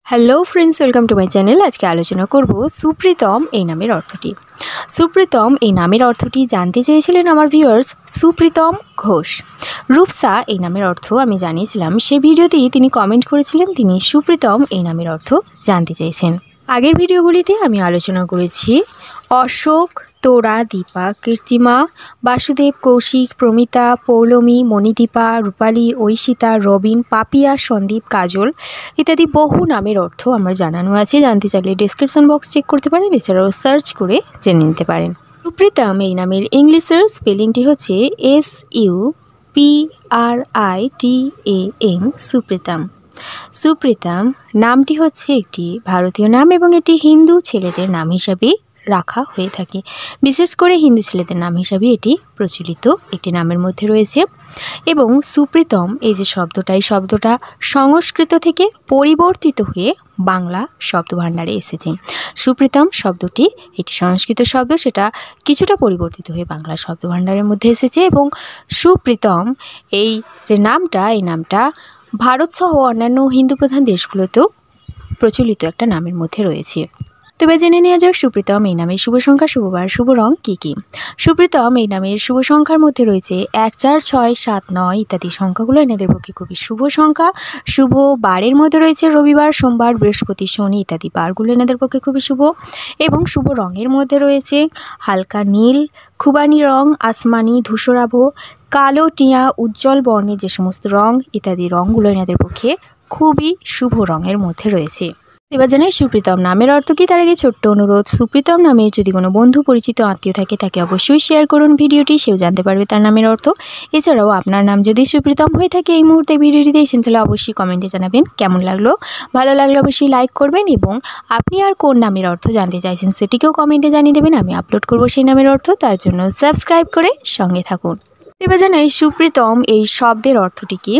Hello friends, welcome to my channel. আজকে আলোচনা করব সুপ্রীতম এই নামের অর্থটি। সুপ্রীতম এই নামের অর্থটি জানতে চেয়েছিলেন আমার ভিউয়ার্স সুপ্রীতম ঘোষ। রূপসা এই নামের অর্থ আমি জানিয়েছিলাম, সেই ভিডিওতেই তিনি কমেন্ট করেছিলেন তিনি সুপ্রীতম এই নামের অর্থ জানতে চেয়েছেন। আগের ভিডিওগুলিতে আমি আলোচনা করেছি অশোক, তোরা, দীপা, কীর্তিমা, বাসুদেব, কৌশিক, প্রমিতা, পৌলমী, মণিদীপা, রূপালী, ঐশিতা, রবিন, পাপিয়া, সন্দীপ, কাজল ইত্যাদি বহু নামের অর্থ আমার জানানো আছে। জানতে চাইলে ডেসক্রিপশন বক্স চেক করতে পারেন, এছাড়াও সার্চ করে জেনে নিতে পারেন। সুপ্রীতম এই নামের ইংলিশের স্পেলিংটি হচ্ছে SUPRITAM, সুপ্রীতম। সুপ্রীতম নামটি হচ্ছে একটি ভারতীয় নাম এবং এটি হিন্দু ছেলেদের নাম হিসাবে রাখা হয়ে থাকে। বিশেষ করে হিন্দু ছেলেদের নাম হিসাবে এটি প্রচলিত একটি নামের মধ্যে রয়েছে। এবং সুপ্রীতম এই যে শব্দটা, এই শব্দটা সংস্কৃত থেকে পরিবর্তিত হয়ে বাংলা শব্দভাণ্ডারে এসেছে। সুপ্রীতম শব্দটি একটি সংস্কৃত শব্দ, সেটা কিছুটা পরিবর্তিত হয়ে বাংলা শব্দভাণ্ডারের মধ্যে এসেছে। এবং সুপ্রীতম এই যে নামটা, এই নামটা ভারতসহ অন্যান্য হিন্দু প্রধান দেশগুলোতেও প্রচলিত একটা নামের মধ্যে রয়েছে। তবে জেনে নেওয়া যাক সুপ্রীতম এই নামের শুভ সংখ্যা, শুভবার, শুভ রং কী কী। সুপ্রীতম এই নামের শুভ সংখ্যার মধ্যে রয়েছে 1, 4, 6, 7, 9 ইত্যাদি সংখ্যাগুলো এনাদের পক্ষে খুবই শুভ সংখ্যা। শুভ বারের মধ্যে রয়েছে রবিবার, সোমবার, বৃহস্পতি, শনি ইত্যাদি বারগুলো এনাদের পক্ষে খুবই শুভ। এবং শুভ রঙের মধ্যে রয়েছে হালকা নীল, খুবানি রং, আসমানি, ধূসরাভ, কালো, টিয়া, উজ্জ্বল বর্ণের যে সমস্ত রং ইত্যাদি রঙগুলো এনাদের পক্ষে খুবই শুভ রঙের মধ্যে রয়েছে। এবার জানাই সুপ্রীতম নামের অর্থ কী। তার আগে ছোট্ট অনুরোধ, সুপ্রীতম নামের যদি কোনো বন্ধু, পরিচিত, আত্মীয় থাকে তাকে অবশ্যই শেয়ার করুন ভিডিওটি, সেও জানতে পারবে তার নামের অর্থ। এছাড়াও আপনার নাম যদি সুপ্রীতম হয়ে থাকে এই মুহূর্তে ভিডিওটি দেখছেন, তাহলে অবশ্যই কমেন্টে জানাবেন কেমন লাগলো। ভালো লাগলে অবশ্যই লাইক করবেন এবং আপনি আর কোন নামের অর্থ জানতে চাইছেন সেটিকেও কমেন্টে জানিয়ে দেবেন। আমি আপলোড করব সেই নামের অর্থ, তার জন্য সাবস্ক্রাইব করে সঙ্গে থাকুন। এবার জানাই সুপ্রীতম এই শব্দের অর্থটি কী।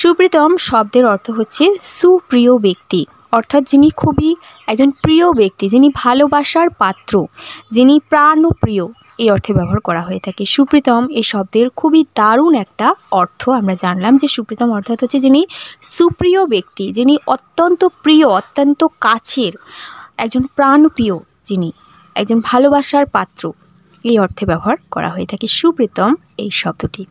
সুপ্রীতম শব্দের অর্থ হচ্ছে সুপ্রিয় ব্যক্তি, অর্থাৎ যিনি খুবই একজন প্রিয় ব্যক্তি, যিনি ভালোবাসার পাত্র, যিনি প্রাণপ্রিয়, এই অর্থে ব্যবহার করা হয়ে থাকে। সুপ্রীতম এই শব্দের খুবই দারুণ একটা অর্থ আমরা জানলাম, যে সুপ্রীতম অর্থাৎ হচ্ছে যিনি সুপ্রিয় ব্যক্তি, যিনি অত্যন্ত প্রিয়, অত্যন্ত কাছের, একজন প্রাণপ্রিয়, যিনি একজন ভালোবাসার পাত্র, এই অর্থে ব্যবহার করা হয়ে থাকে সুপ্রীতম এই শব্দটি।